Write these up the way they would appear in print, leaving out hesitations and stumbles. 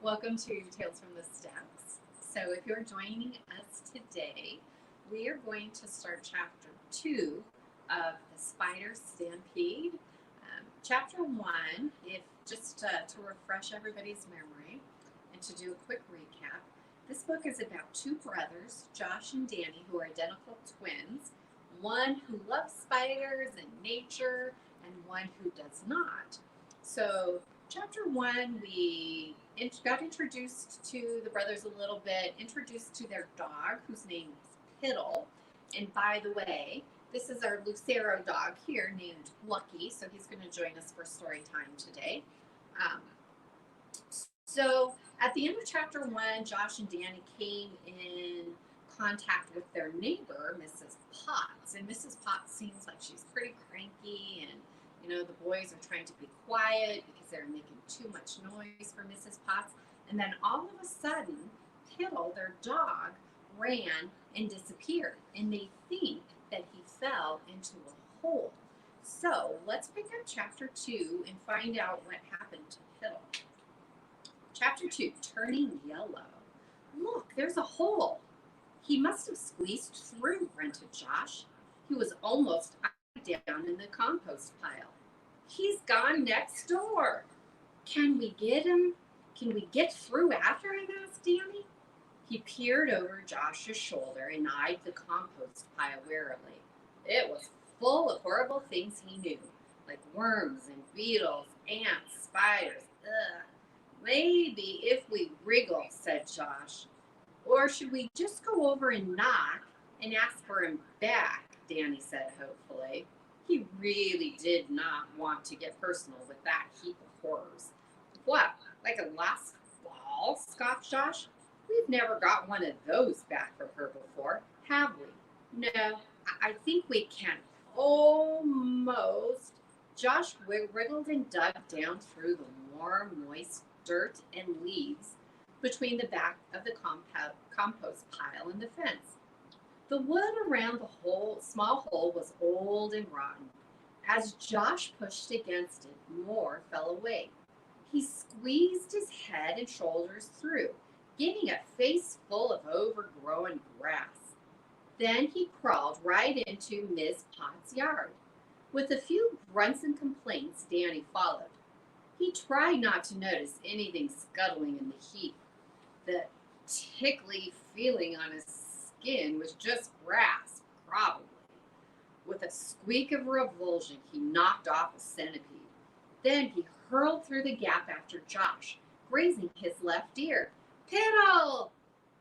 Welcome to Tales from the Steps. So, if you're joining us today, we are going to start chapter 2 of the Spider Stampede. Chapter 1, if just to refresh everybody's memory and to do a quick recap, this book is about two brothers, Josh and Danny, who are identical twins, one who loves spiders and nature, and one who does not. So, chapter 1, we got introduced to the brothers a little bit, introduced to their dog, whose name is Piddle. And by the way, this is our Lucero dog here named Lucky, so he's going to join us for story time today. So at the end of chapter 1, Josh and Danny came in contact with their neighbor, Mrs. Potts. And Mrs. Potts seems like she's pretty cranky, and the boys are trying to be quiet because they're making too much noise for Mrs. Potts. And then all of a sudden, Piddle, their dog, ran and disappeared. And they think that he fell into a hole. So let's pick up chapter 2 and find out what happened to Piddle. Chapter 2, Turning Yellow. Look, there's a hole. He must have squeezed through, grunted Josh. He was almost down in the compost pile. He's gone next door. Can we get him? Can we get through after him? Asked Danny. He peered over Josh's shoulder and eyed the compost pile warily. It was full of horrible things he knew, like worms and beetles, ants, spiders. Ugh. Maybe if we wriggle, said Josh. Or should we just go over and knock and ask for him back? Danny said hopefully. He really did not want to get personal with that heap of horrors. What, like a lost ball? Scoffed Josh. We've never got one of those back from her before, have we? No, I think we can. Almost. Josh wriggled and dug down through the warm, moist dirt and leaves between the back of the compost pile and the fence. The wood around the small hole was old and rotten. As Josh pushed against it, more fell away. He squeezed his head and shoulders through, getting a face full of overgrown grass. Then he crawled right into Miss Potts' yard. With a few grunts and complaints, Danny followed. He tried not to notice anything scuttling in the heap. The tickly feeling on his skin was just grass, probably. With a squeak of revulsion, he knocked off a centipede. Then he hurled through the gap after Josh, grazing his left ear. Piddle!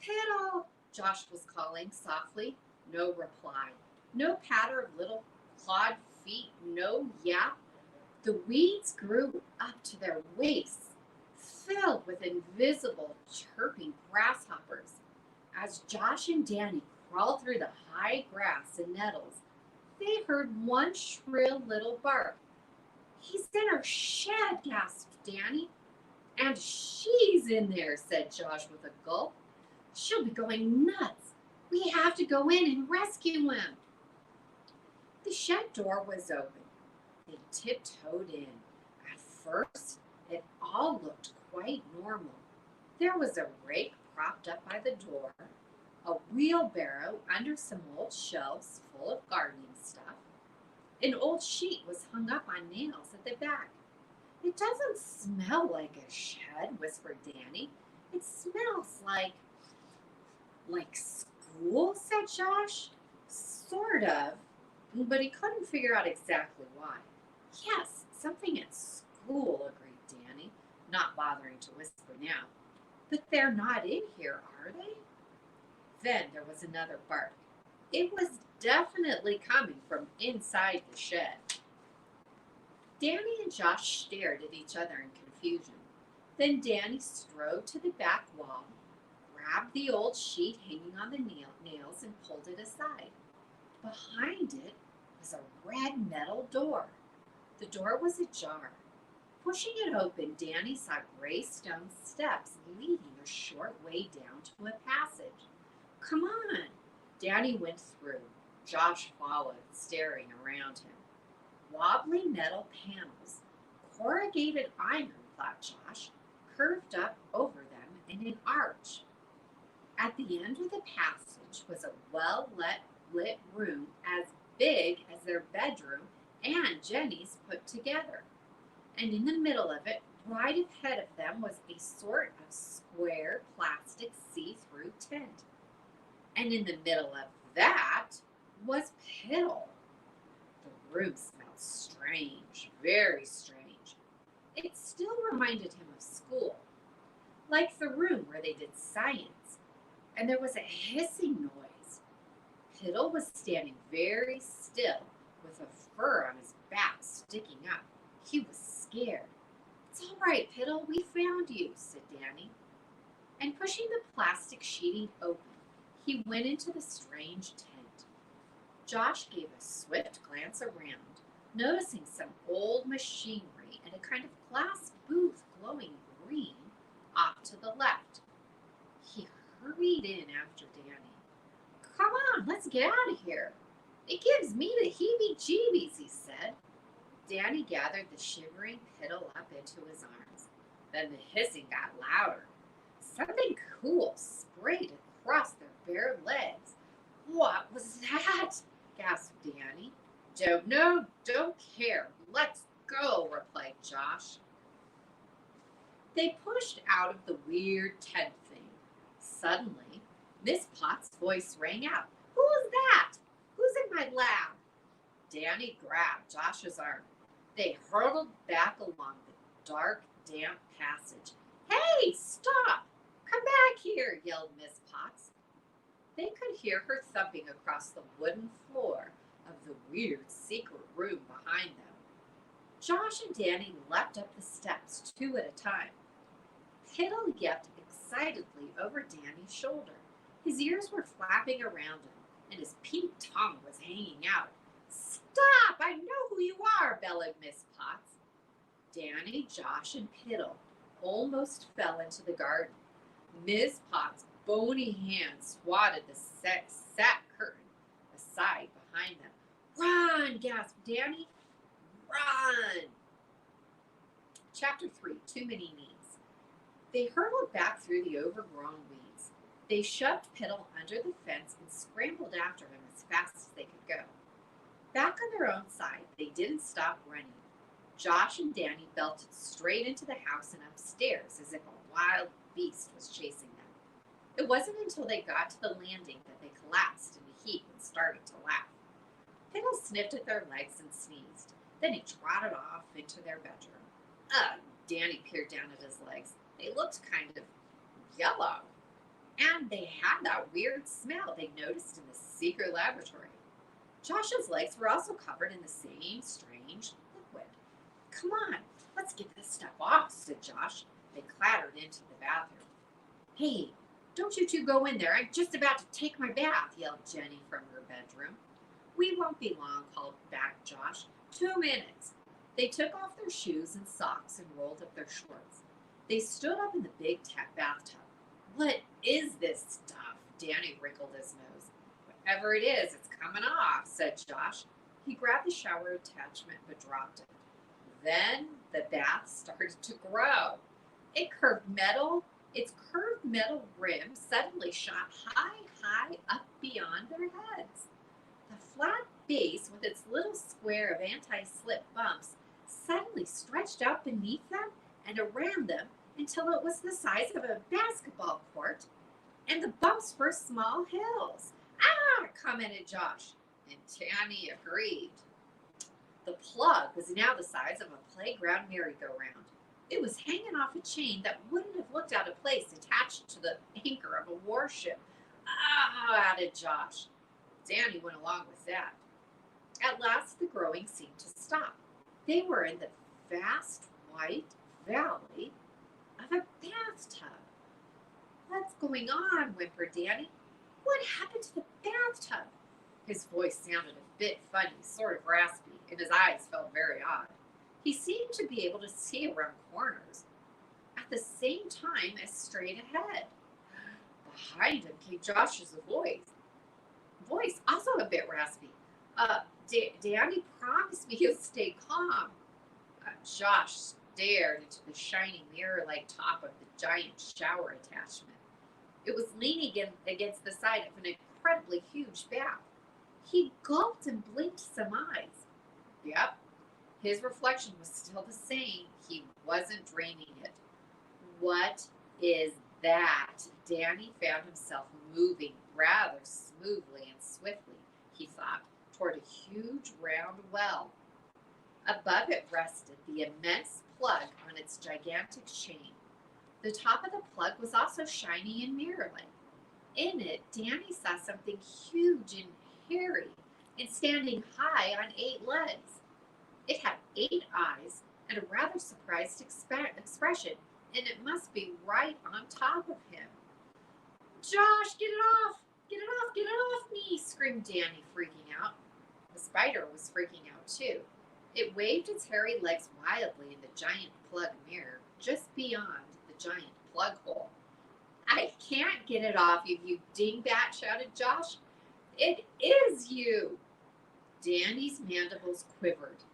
Piddle! Josh was calling softly. No reply. No patter of little clawed feet. No yap. The weeds grew up to their waists, filled with invisible, chirping grasshoppers. As Josh and Danny crawled through the high grass and nettles, they heard one shrill little bark. He's in her shed, gasped Danny. And she's in there, said Josh with a gulp. She'll be going nuts. We have to go in and rescue him. The shed door was open. They tiptoed in. At first, it all looked quite normal. There was a rake propped up by the door, a wheelbarrow under some old shelves full of gardening stuff. An old sheet was hung up on nails at the back. It doesn't smell like a shed, whispered Danny. It smells like school, said Josh. Sort of, but he couldn't figure out exactly why. Yes, something at school, agreed Danny, not bothering to whisper now. But they're not in here, are they? Then there was another bark. It was definitely coming from inside the shed. Danny and Josh stared at each other in confusion. Then Danny strode to the back wall, grabbed the old sheet hanging on the nails, and pulled it aside. Behind it was a red metal door. The door was ajar. Pushing it open, Danny saw gray stone steps leading a short way down to a passage. Come on! Danny went through. Josh followed, staring around him. Wobbly metal panels. Corrugated iron, thought Josh. curved up over them in an arch. At the end of the passage was a well-lit room as big as their bedroom and Jenny's put together. And in the middle of it, right ahead of them, was a sort of square plastic see-through tent. And in the middle of that was Piddle. The room smelled strange, very strange. It still reminded him of school, like the room where they did science. And there was a hissing noise. Piddle was standing very still with a fur on his back sticking up. He was scared. "It's all right, Piddle, we found you," said Danny. And pushing the plastic sheeting open, he went into the strange tent. Josh gave a swift glance around, noticing some old machinery and a kind of glass booth glowing green off to the left. He hurried in after Danny. "Come on, let's get out of here. It gives me the heebie-jeebies," he said. Danny gathered the shivering Piddle up into his arms. Then the hissing got louder. Something cool sprayed across their bare legs. "What was that?" gasped Danny. "Don't know, don't care. Let's go," replied Josh. They pushed out of the weird tent thing. Suddenly, Miss Potts' voice rang out. "Who's that? Who's in my lab?" Danny grabbed Josh's arm. They hurtled back along the dark, damp passage. "Hey, stop! Come back here," yelled Miss Potts. They could hear her thumping across the wooden floor of the weird secret room behind them. Josh and Danny leapt up the steps, two at a time. Piddle yelped excitedly over Danny's shoulder. His ears were flapping around him, and his pink tongue was hanging out. "Stop! I know who you are," bellowed Miss Potts. Danny, Josh, and Piddle almost fell into the garden. Miss Potts' bony hand swatted the sack curtain aside behind them. "Run!" gasped Danny. "Run!" Chapter 3, Too Many Knees. They hurtled back through the overgrown weeds. They shoved Piddle under the fence and scrambled after him as fast as they could go. Back on their own side, they didn't stop running. Josh and Danny belted straight into the house and upstairs as if a wild beast was chasing them. It wasn't until they got to the landing that they collapsed in a heap and started to laugh. Piddle sniffed at their legs and sneezed. Then he trotted off into their bedroom. Ugh, Danny peered down at his legs. They looked kind of yellow. And they had that weird smell they noticed in the secret laboratory. Josh's legs were also covered in the same strange liquid. "Come on, let's get this stuff off," said Josh. They clattered into the bathroom. "Hey, don't you two go in there. I'm just about to take my bath," yelled Jenny from her bedroom. "We won't be long," called back Josh. 2 minutes. They took off their shoes and socks and rolled up their shorts. They stood up in the big bathtub. "What is this stuff?" Danny wrinkled his nose. "Whatever it is, it's coming off," said Josh. He grabbed the shower attachment but dropped it. Then the bath started to grow. Its curved metal rim suddenly shot high up beyond their heads. The flat base with its little square of anti-slip bumps suddenly stretched out beneath them and around them until it was the size of a basketball court, and the bumps were small hills. "Ah!" commented Josh, and Danny agreed. The plug was now the size of a playground merry-go-round. It was hanging off a chain that wouldn't have looked out of place attached to the anchor of a warship. "Ah!" added Josh. Danny went along with that. At last the growing seemed to stop. They were in the vast white valley of a bathtub. "What's going on?" whimpered Danny. "What happened to the bathtub?" His voice sounded a bit funny, sort of raspy, and his eyes felt very odd. He seemed to be able to see around corners at the same time as straight ahead. Behind him came Josh's voice also a bit raspy. Danny, promise me you'll stay calm." Josh stared into the shiny mirror-like top of the giant shower attachment. It was leaning against the side of an incredibly huge bath. He gulped and blinked some eyes. Yep, his reflection was still the same. He wasn't dreaming it. What is that? Danny found himself moving rather smoothly and swiftly, he thought, toward a huge round well. Above it rested the immense plug on its gigantic chain. The top of the plug was also shiny and mirror-like. In it, Danny saw something huge and hairy and standing high on 8 legs. It had 8 eyes and a rather surprised expression, and it must be right on top of him. Josh, get it off! Get it off! Get it off me! Screamed Danny, freaking out. The spider was freaking out too. It waved its hairy legs wildly in the giant plug mirror just beyond the giant plug hole. I can't get it off you dingbat, shouted Josh. It is you! Danny's mandibles quivered.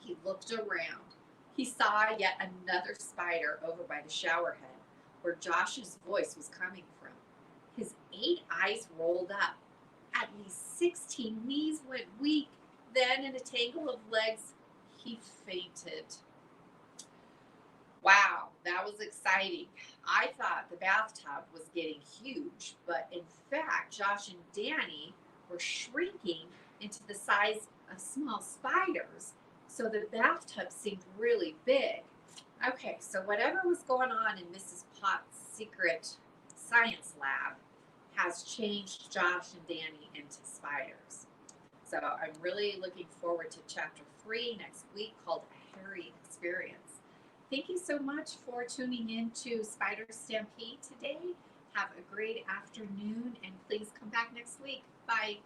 He looked around. He saw yet another spider over by the shower head, where Josh's voice was coming from. His 8 eyes rolled up. At least 16 knees went weak. Then, in a tangle of legs, he fainted. Wow, that was exciting. I thought the bathtub was getting huge, but in fact, Josh and Danny were shrinking into the size of small spiders, so the bathtub seemed really big. Okay, so whatever was going on in Mrs. Potts' secret science lab has changed Josh and Danny into spiders. So I'm really looking forward to chapter 3 next week, called A Hairy Experience. Thank you so much for tuning in to Spider Stampede today. Have a great afternoon, and please come back next week. Bye.